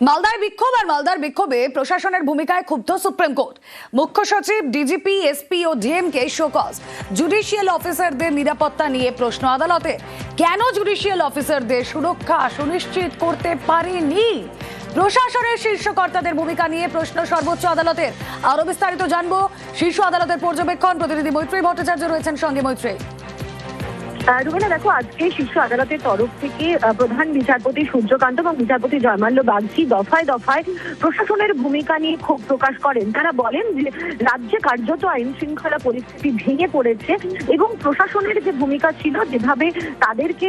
মালদায় বিক্ষোভ আর মালদার বিক্ষোভে প্রশাসনের ভূমিকায় ক্ষুব্ধ সুপ্রিম কোর্ট। মুখ্য সচিব, ডিজিপি, এসপি ও ডিএমকে শোকজ। জুডিশিয়াল অফিসারদের নিরাপত্তা নিয়ে প্রশ্ন আদালতে। কেন জুডিশিয়াল অফিসারদের সুরক্ষা সুনিশ্চিত করতে পারেনি? প্রশাসনের শীর্ষ কর্তাদের ভূমিকা নিয়ে প্রশ্ন সর্বোচ্চ আদালতের। আরো বিস্তারিত জানবো শীর্ষ আদালতের পর্যবেক্ষণ। প্রতিনিধি মৈত্রী ভট্টাচার্য রয়েছেন সঙ্গে। মৈত্রী, রুমেলা, দেখো, আজকে শীর্ষ আদালতের তরফ থেকে প্রধান বিচারপতি সূর্যকান্ত এবং বিচারপতি জয়মাল্য বাগচি দফায় দফায় প্রশাসনের ভূমিকা নিয়ে ক্ষোভ প্রকাশ করেন। তারা বলেন যে রাজ্যে কার্যত আইন শৃঙ্খলা পরিস্থিতি ভেঙে পড়েছে এবং প্রশাসনের যে ভূমিকা ছিল, যেভাবে তাদেরকে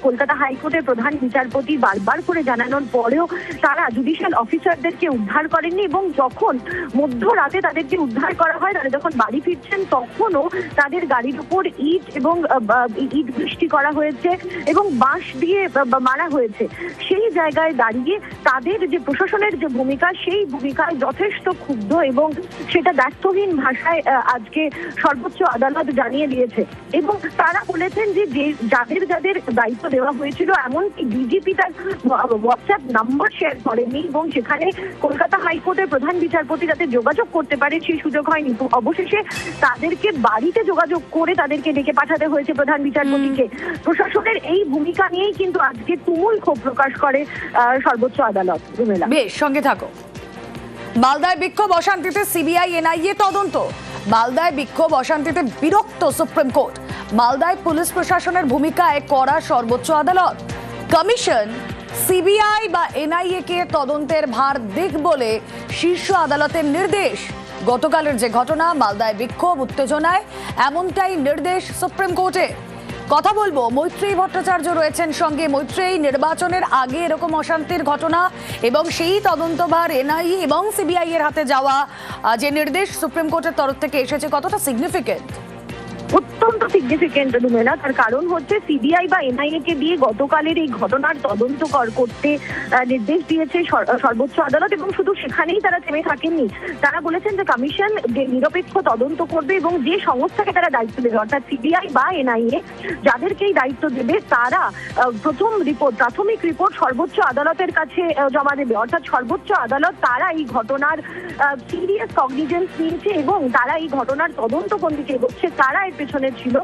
কলকাতা হাইকোর্টের প্রধান বিচারপতি বারবার করে জানানোর পরেও তারা জুডিশিয়াল অফিসারদেরকে উদ্ধার করেননি এবং যখন মধ্যরাতে তাদেরকে উদ্ধার করা হয়, তারা যখন বাড়ি ফিরছেন তখনও তাদের গাড়ির উপর ইট এবং ইট বৃষ্টি করা হয়েছে এবং বাঁশ দিয়ে মারা হয়েছে। সেই জায়গায় দাঁড়িয়ে তাদের যে প্রশাসনের যে ভূমিকা, সেই ভূমিকায় যথেষ্ট ক্ষুব্ধ এবং সেটা ব্যর্থহীন ভাষায় আজকে সর্বোচ্চ আদালত জানিয়ে দিয়েছে। এবং তারা বলেছেন যে যাদের যাদের দায়িত্ব দেওয়া হয়েছিল, এমনকি ডিজিপি তার হোয়াটসঅ্যাপ নাম্বার শেয়ার করেনি এবং সেখানে কলকাতা হাইকোর্টের প্রধান বিচারপতি যাতে যোগাযোগ করতে পারে সেই সুযোগ হয়নি। তো অবশেষে তাদেরকে বাড়িতে যোগাযোগ করে তাদেরকে ডেকে পাঠাতে হয়েছে প্রধান বিচারপতিকে। প্রশাসনের এই ভূমিকা নিয়েই কিন্তু আজকে তুমুল ক্ষোভ প্রকাশ করে সর্বোচ্চ আদালত। বেশ, সঙ্গে থাকো। মালদায় বিক্ষোভ অশান্তিতে সিবিআই এনআইএ তদন্ত। মালদায় বিক্ষোভ অশান্তিতে বিরক্ত সুপ্রিম কোর্ট। মালদায় পুলিশ প্রশাসনের ভূমিকায় কড়া সর্বোচ্চ আদালত। কমিশন সিবিআই বা এনআইএ কে তদন্তের ভার দিক বলে শীর্ষ আদালতের নির্দেশ। গতকালের যে ঘটনা, মালদায় বিক্ষোভ উত্তেজনায়, এমনটাই নির্দেশ সুপ্রিম কোর্টে। কথা বলবো, মৈত্রী ভট্টাচার্য রয়েছেন সঙ্গে। মৈত্রী, নির্বাচনের আগে এরকম অশান্তির ঘটনা এবং সেই তদন্তভার এনআইএ এবং সিবিআই এর হাতে যাওয়া যে নির্দেশ সুপ্রিম কোর্টের তরফ থেকে এসেছে, কতটা সিগনিফিকেন্ট? অত্যন্ত সিগনিফিকেন্ট রুমেলা। তার কারণ হচ্ছে সিবিআই বা এনআইএ কে দিয়ে গতকালের এই ঘটনার তদন্ত করতে নির্দেশ দিয়েছে সর্বোচ্চ আদালত এবং শুধু সেখানেই তারা থেমে থাকেননি। তারা বলেছেন যে কমিশন যে নিরপেক্ষ তদন্ত করবে এবং যে সংস্থাকে তারা দায়িত্ব দেবে, অর্থাৎ সিবিআই বা এনআইএ যাদেরকেই দায়িত্ব দেবে, তারা প্রাথমিক রিপোর্ট সর্বোচ্চ আদালতের কাছে জমা দেবে। অর্থাৎ সর্বোচ্চ আদালত তারা এই ঘটনার সিরিয়াস কগনিজেন্স নিয়েছে এবং তারা এই ঘটনার তদন্ত কোন দিকে এগোচ্ছে, তারা পেছনে ছিল,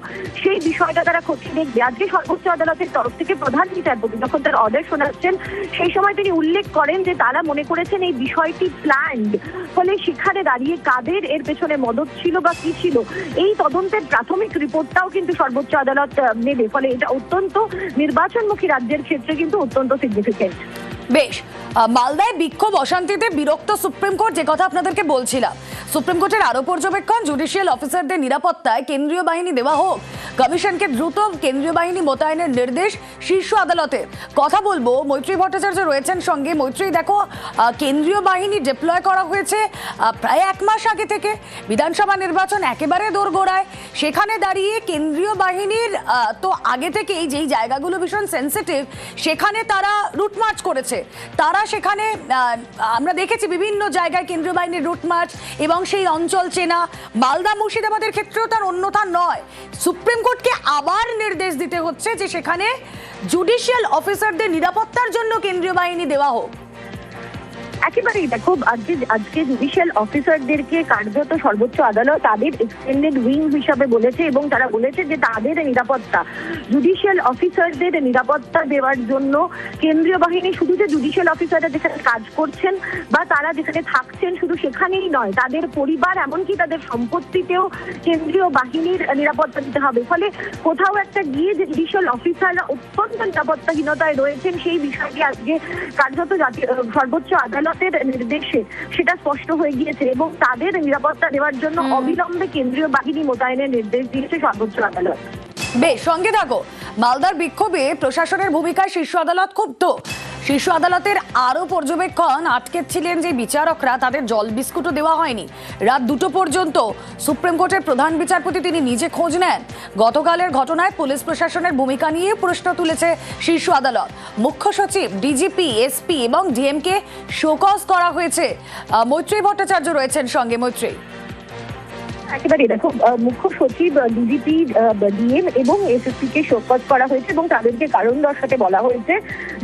সেই বিষয়টা তারা খতিয়ে দেখবে। আজকে সর্বোচ্চ আদালতের তরফ থেকে প্রধান বিচারপতি যখন তার অর্ডার শোনাচ্ছেন, সেই সময় তিনি উল্লেখ করেন যে তারা মনে করেছেন এই বিষয়টি প্ল্যান্ড। ফলে সেখানে দাঁড়িয়ে কাদের এর পেছনে মদত ছিল বা কি ছিল, এই তদন্তের প্রাথমিক রিপোর্টটাও কিন্তু সর্বোচ্চ আদালত নেবে। ফলে এটা অত্যন্ত নির্বাচনমুখী রাজ্যের ক্ষেত্রে কিন্তু অত্যন্ত সিগনিফিকেন্ট। বেশ, মালদায় বিক্ষোভ অশান্তিতে বিরক্ত সুপ্রিম কোর্ট, যে কথা আপনাদেরকে বলছিলাম। সুপ্রিম কোর্টের আরো পর্যবেক্ষণ, জুডিশিয়াল অফিসারদের নিরাপত্তায় কেন্দ্রীয় বাহিনী দেওয়া হোক। কমিশনকে দ্রুত কেন্দ্রীয় বাহিনী মোতায়েনের নির্দেশ শীর্ষ আদালতের। কথা বলবো, মৈত্রী ভট্টাচার্য রয়েছেন সঙ্গে। মৈত্রী, দেখো, কেন্দ্রীয় বাহিনী ডিপ্লয় করা হয়েছে প্রায় 1 মাস আগে থেকে। বিধানসভা নির্বাচন একেবারে দোরগোড়ায়, সেখানে দাঁড়িয়ে কেন্দ্রীয় বাহিনীর তো আগে থেকেই যেই জায়গাগুলো ভীষণ সেন্সিটিভ, সেখানে তারা রুট মার্চ করেছে। তারা সেখানে আমরা দেখেছি বিভিন্ন জায়গায় কেন্দ্রীয় বাহিনীর রুট মার্চ এবং সেই অঞ্চল চেনা। মালদা মুর্শিদাবাদের ক্ষেত্রেও তার অন্যথা নয়। সুপ্রিম কোর্টকে আবার নির্দেশ দিতে হচ্ছে যে সেখানে জুডিশিয়াল অফিসারদের নিরাপত্তার জন্য কেন্দ্রীয় বাহিনী দেওয়া হোক। একেবারেই, দেখো, আজকে জুডিশিয়াল অফিসারদেরকে কার্যত সর্বোচ্চ আদালত তাদের এক্সটেন্ডেড উইং হিসাবে বলেছে এবং তারা বলেছে যে তাদের নিরাপত্তা, জুডিশিয়াল অফিসারদের নিরাপত্তা দেওয়ার জন্য কেন্দ্রীয় বাহিনী শুধু যে জুডিশিয়াল অফিসাররা যেখানে কাজ করছেন বা তারা যেখানে থাকছেন শুধু সেখানেই নয়, তাদের পরিবার এমনকি তাদের সম্পত্তিতেও কেন্দ্রীয় বাহিনীর নিরাপত্তা দিতে হবে। ফলে কোথাও একটা গিয়ে যে জুডিশিয়াল অফিসাররা অত্যন্ত নিরাপত্তাহীনতায় রয়েছেন, সেই বিষয়টি আজকে কার্যত সর্বোচ্চ আদালত নির্দেশে সেটা স্পষ্ট হয়ে গিয়েছে এবং তাদের নিরাপত্তা দেওয়ার জন্য অবিলম্বে কেন্দ্রীয় বাহিনী মোতায়েনের নির্দেশ দিয়েছে সর্বোচ্চ আদালত। বেশ, সঙ্গে থাকো। মালদার বিক্ষোভে প্রশাসনের ভূমিকায় শীর্ষ আদালত ক্ষুব্ধ। শীর্ষ আদালতের আরো পর্যবেক্ষণ, আটকে ছিলেন যে বিচারকরা, তাদের জল বিস্কুটও দেওয়া হয়নি। রাত 2টো পর্যন্ত সুপ্রিম কোর্টের প্রধান বিচারপতি তিনি নিজে খোঁজ নেন। গতকালের ঘটনায় পুলিশ প্রশাসনের ভূমিকা নিয়ে প্রশ্ন তুলেছে শীর্ষ আদালত। মুখ্য সচিব, ডিজিপি, এসপি এবং ডিএমকে শোকজ করা হয়েছে। মৈত্রী ভট্টাচার্য রয়েছেন সঙ্গে। মৈত্রী, একেবারে দেখো, মুখ্য সচিব, ডিজিপি, ডিএম এবং এসএসপি কে শোকজ করা হয়েছে এবং তাদেরকে কারণ দর্শাতে বলা হয়েছে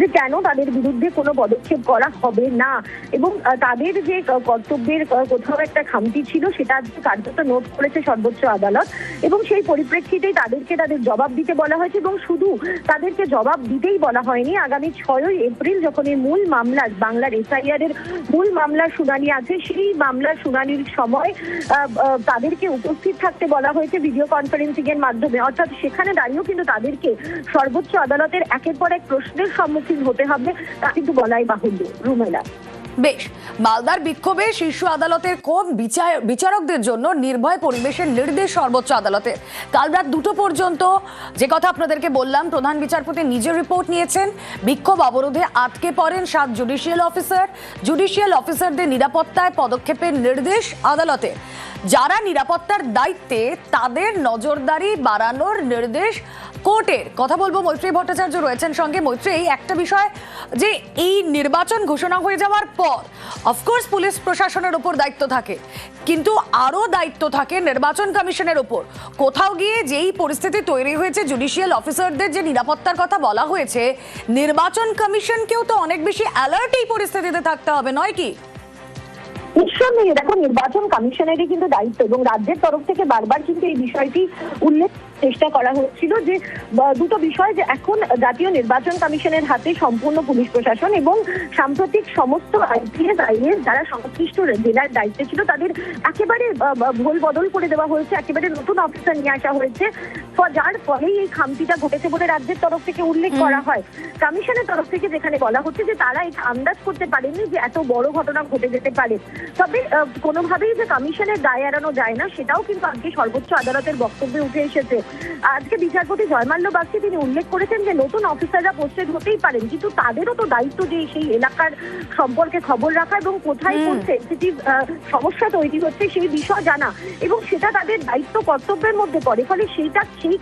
যে কেন তাদের বিরুদ্ধে কোনো পদক্ষেপ করা হবে না এবং তাদের যে কর্তব্যের কোথাও একটা খামতি ছিল সেটা আজকে কার্যত নোট করেছে সর্বোচ্চ আদালত এবং সেই পরিপ্রেক্ষিতেই তাদেরকে তাদের জবাব দিতে বলা হয়েছে এবং শুধু তাদেরকে জবাব দিতেই বলা হয়নি, আগামী 6ই এপ্রিল যখন এই মূল মামলা বাংলার এসআইআর এর মূল মামলার শুনানি আছে সেই মামলার শুনানির সময় তাদেরকে উপস্থিত থাকতে বলা হয়েছে ভিডিও কনফারেন্সিং এর মাধ্যমে, অর্থাৎ সেখানে দাঁড়িয়েও কিন্তু তাদেরকে সর্বোচ্চ আদালতের একের পর এক প্রশ্নের সম্মুখীন হতে হবে, তা কিন্তু বলাই বাহুল্য। রুমেলা। বেশ, মালদার বিক্ষোভে শীর্ষ আদালতের কোন বিচারকদের জন্য নির্ভয় পরিবেশের নির্দেশ সর্বোচ্চ আদালতের। কাল রাত 2টো পর্যন্ত যে কথা আপনাদেরকে বললাম, প্রধান বিচারপতি নিজে রিপোর্ট নিয়েছেন। বিক্ষোভ অবরোধে আটকে পড়েন 7 জুডিশিয়াল অফিসার। জুডিশিয়াল অফিসারদের নিরাপত্তায় পদক্ষেপের নির্দেশ আদালতে। যারা নিরাপত্তার দায়িত্বে তাদের নজরদারি বাড়ানোর নির্দেশ কোর্টের। কথা বলবো, মৈত্রী ভট্টাচার্য রয়েছেন সঙ্গে। মৈত্রী, একটা বিষয় যে এই নির্বাচন ঘোষণা হয়ে যাওয়ার পর অফকোর্স পুলিশ প্রশাসনের উপর দায়িত্ব থাকে, কিন্তু আরও দায়িত্ব থাকে নির্বাচন কমিশনের উপর। কোথাও গিয়ে যেই পরিস্থিতি তৈরি হয়েছে, জুডিশিয়াল অফিসারদের যে নিরাপত্তার কথা বলা হয়েছে, নির্বাচন কমিশনকেও তো অনেক বেশি অ্যালার্ট এই পরিস্থিতিতে থাকতে হবে, নয় কি? নিঃসন্দেহে দেখো, নির্বাচন কমিশনেরই কিন্তু দায়িত্ব এবং রাজ্যের তরফ থেকে বারবার কিন্তু এই বিষয়টি উল্লেখ চেষ্টা করা হচ্ছিল যে দুটো বিষয়, যে এখন জাতীয় নির্বাচন কমিশনের হাতে সম্পূর্ণ পুলিশ প্রশাসন এবং সাম্প্রতিক সমস্ত আইপিএস আইএস যারা সংশ্লিষ্ট জেলার দায়িত্বে ছিল তাদের একেবারে ভোল বদল করে দেওয়া হয়েছে, একেবারে নতুন অফিসার নিয়ে আসা হয়েছে, যার ফলেই এই খামতিটা ঘটেছে বলে রাজ্যের তরফ থেকে উল্লেখ করা হয়। কমিশনের তরফ থেকে যেখানে বলা হচ্ছে যে তারা এটা আন্দাজ করতে পারেনি যে এত বড় ঘটনা ঘটে যেতে পারে, তবে কোনোভাবেই যে কমিশনের দায় এড়ানো যায় না সেটাও কিন্তু আজকে সর্বোচ্চ আদালতের বক্তব্যে উঠে এসেছে। আজকে বিচারপতি জয়মাল্য বাগচি তিনি উল্লেখ করেছেন যে নতুন অফিসাররা পোস্টেড হতেই পারেন, কিন্তু তাদেরও তো দায়িত্ব যে সেই এলাকার সম্পর্কে খবর রাখা এবং কোথায় কোন সেনসিটিভ সমস্যা তৈরি হচ্ছে সেই বিষয় জানা, এবং সেটা তাদের দায়িত্ব কর্তব্যের মধ্যে পড়ে। ফলে সেই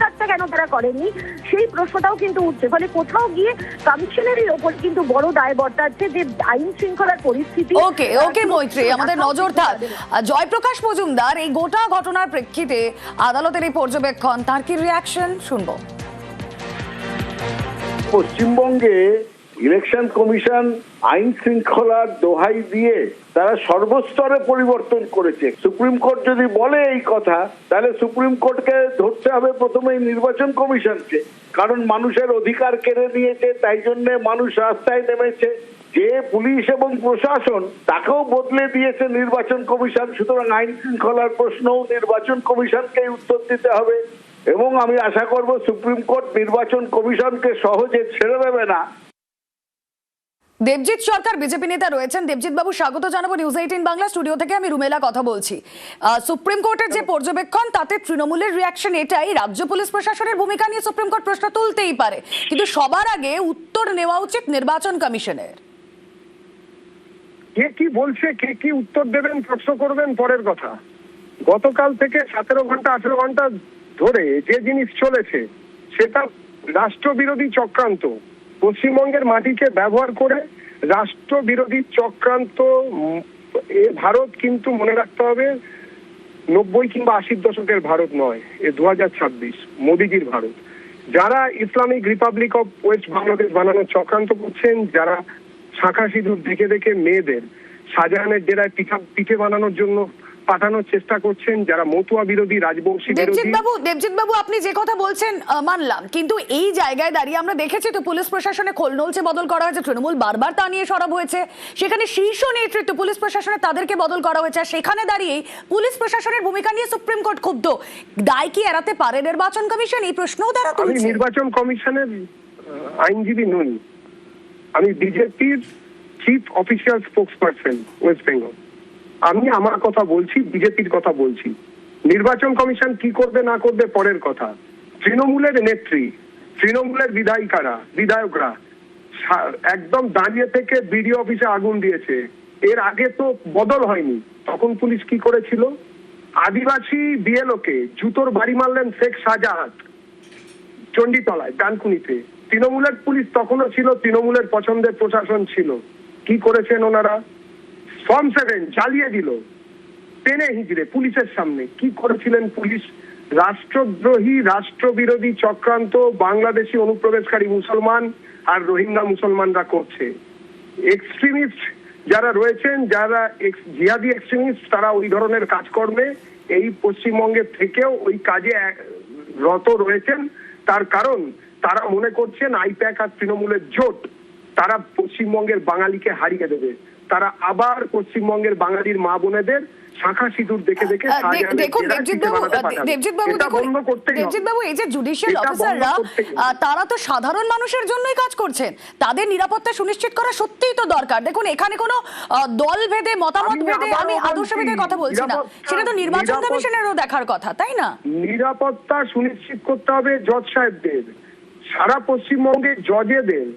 কাজটা কেন তারা করেননি সেই প্রশ্নটাও কিন্তু উঠছে। ফলে কোথাও গিয়ে কমিশনারের ওপর কিন্তু বড় দায় বর্তাচ্ছে যে আইন শৃঙ্খলার পরিস্থিতি। ওকে মৈত্রী, আমাদের নজর থাক। জয়প্রকাশ মজুমদার, এই গোটা ঘটনার প্রেক্ষিতে আদালতের এই পর্যবেক্ষণ, তার কি রিঅ্যাকশন শুনবো? পশ্চিমবঙ্গে ইলেকশন কমিশন আইন শৃঙ্খলার দোহাই দিয়ে তারা সর্বস্তরে পরিবর্তন করেছে। সুপ্রিম কোর্ট যদি বলে এই কথা, তাহলে সুপ্রিম কোর্টকে ধরতে হবে প্রথমে নির্বাচন কমিশনকে, কারণ মানুষের অধিকার কেড়ে নিয়েছে, তাই জন্য মানুষ রাস্তায় নেমেছে। যে পুলিশ এবং প্রশাসন তাকেও বদলে দিয়েছে নির্বাচন কমিশন, সুতরাং আইন শৃঙ্খলার প্রশ্নও নির্বাচন কমিশনকেই উত্তর দিতে হবে এবং আমি আশা করব সুপ্রিম কোর্ট নির্বাচন কমিশনকে সহজে ছেড়ে দেবে না। দেবজিৎ সরকার বিজেপি নেতা রয়েছেন। দেবজিৎ বাবু, স্বাগত জানাবো নিউজ 18 বাংলা স্টুডিও থেকে। আমি রুমেলা কথা বলছি। সুপ্রিম কোর্টের যে পর্যবেক্ষণ, তাতে তৃণমূলের রিঅ্যাকশন এটাই, রাজ্য পুলিশ প্রশাসনের ভূমিকা নিয়ে সুপ্রিম কোর্ট প্রশ্ন তুলতেই পারে, কিন্তু সবার আগে উত্তর নেওয়া উচিত নির্বাচন কমিশনের। কে কি বলছে, কে কি উত্তর দেবেন, প্রশ্ন করবেন পরের কথা। গতকাল থেকে 17 ঘন্টা 18 ঘন্টা ধরে যে জিনিস চলেছে সেটা রাষ্ট্রবিরোধী চক্রান্ত। পশ্চিমবঙ্গের মাটিকে ব্যবহার করে রাষ্ট্রবিরোধী চক্রান্ত। ভারত কিন্তু মনে রাখতে হবে 90 কিংবা 80 দশকের ভারত নয়, এ 2026 মোদিজির ভারত। যারা Islamic Republic of West Bangladesh বানানোর চক্রান্ত করছেন, যারা শাঁখা সিঁদুর দেখে দেখে মেয়েদের শাহজাহানের ডেরায় পিঠে বানানোর জন্য পাঠানোর চেষ্টা করছেন, যারা মতুয়া বিরোধী, রাজবংশী বিরোধী। দেবজিৎ বাবু, আপনি যে কথা বলছেন মানলাম, কিন্তু এই জায়গায় দাঁড়িয়ে আমরা দেখেছি তো পুলিশ প্রশাসনে খোলনলচে বদল করা হয়েছে, তৃণমূল বারবার তা নিয়ে সরব হয়েছে, সেখানে শীর্ষ নেতৃত্ব পুলিশ প্রশাসনে তাদেরকে বদল করা হয়েছে, আর সেখানে দাঁড়িয়ে পুলিশ প্রশাসনের ভূমিকা নিয়ে সুপ্রিম কোর্ট ক্ষুব্ধ। দায় কি এড়াতে পারে নির্বাচন কমিশন? এই প্রশ্নও তারা তুলছে। আমি নির্বাচন কমিশনের আইনজীবী নই, আমি বিজেপির chief official spokesperson West Bengal. আমি আমার কথা বলছি, বিজেপির কথা বলছি। নির্বাচন কমিশন কি করবে না করবে পরের কথা। তৃণমূলের নেত্রী, তৃণমূলের বিধায়করা একদম দাঁড়িয়ে থেকে বিডিও অফিসে আগুন দিয়েছে। এর আগে তো বদল হয়নি, তখন পুলিশ কি করেছিল? আদিবাসী বিএলওকে জুতোর বাড়ি মারলেন শেখ শাহজাহান চণ্ডীতলায়, ডানকুনিতে। তৃণমূলের পুলিশ তখনও ছিল, তৃণমূলের পছন্দের প্রশাসন ছিল। কি করেছেন ওনারা? ফর্ম 7 জ্বালিয়ে দিল। টেনে হিজড়ে পুলিশের সামনে কি করেছিলেন পুলিশ? রাষ্ট্রদ্রোহী রাষ্ট্রবিরোধী চক্রান্ত বাংলাদেশি অনুপ্রবেশকারী মুসলমান আর রোহিঙ্গা মুসলমানরা করছে। এক্সট্রিমিস্ট যারা রয়েছেন, যারা জিহাদি এক্সট্রিমিস্ট, তারা ওই ধরনের কাজকর্মে এই পশ্চিমবঙ্গের থেকেও ওই কাজে রত রয়েছেন। তার কারণ তারা মনে করছেন আইপ্যাক আর তৃণমূলের জোট তারা পশ্চিমবঙ্গের বাঙালিকে হারিয়ে দেবে। তারা আবার পশ্চিমবঙ্গের বাঙালির মা বোনেদের শাখা সিঁদুর দেখে দেখে দেখুন দেবজিৎ বাবু, এই যে জুডিশিয়াল অফিসাররা তারা তো সাধারণ মানুষের জন্যই কাজ করছেন, তাদের নিরাপত্তা সুনিশ্চিত করা সত্যিই তো দরকার। দেখুন এখানে কোনো দল ভেদে মতামত ভেদে আমি আদর্শ ভেদের কথা বলছি না, সেটা তো নির্বাচন কমিশনেরও দেখার কথা, তাই না? নিরাপত্তা সুনিশ্চিত করতে হবে জজ সাহেবদের, সারা পশ্চিমবঙ্গে জজেদের,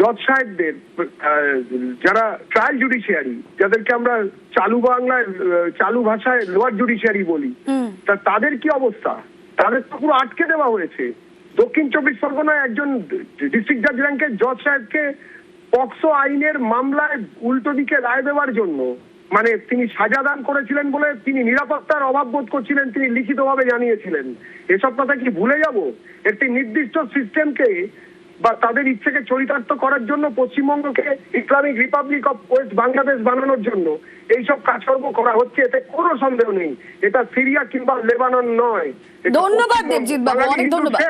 জজ সাহেবদের, যারা ট্রায়াল জুডিশিয়ারি, যাদেরকে আমরা চালু ভাষায় লোয়ার জুডিশিয়ারি বলি, তাদের কি অবস্থা? তাদের তো পুরো আটকে দেওয়া হয়েছে। দক্ষিণ 24 পরগনায় একজন ডিস্ট্রিক্ট জাজ র্যাঙ্কের জজ সাহেবকে পক্সো আইনের মামলায় উল্টো দিকে রায় দেওয়ার জন্য, মানে তিনি সাজা দান করেছিলেন বলে তিনি নিরাপত্তার অভাব বোধ করছিলেন, তিনি লিখিতভাবে জানিয়েছিলেন। এসব কথা কি ভুলে যাব? একটি নির্দিষ্ট সিস্টেমকে বা তাদের ইচ্ছেকে চরিতার্থ করার জন্য পশ্চিমবঙ্গকে Islamic Republic of West Bangladesh বানানোর জন্য এইসব কাজকর্ম করা হচ্ছে, এতে কোনো সন্দেহ নেই। এটা সিরিয়া কিংবা লেবানন নয়। ধন্যবাদ দেবজিৎ বাবু, অনেক ধন্যবাদ।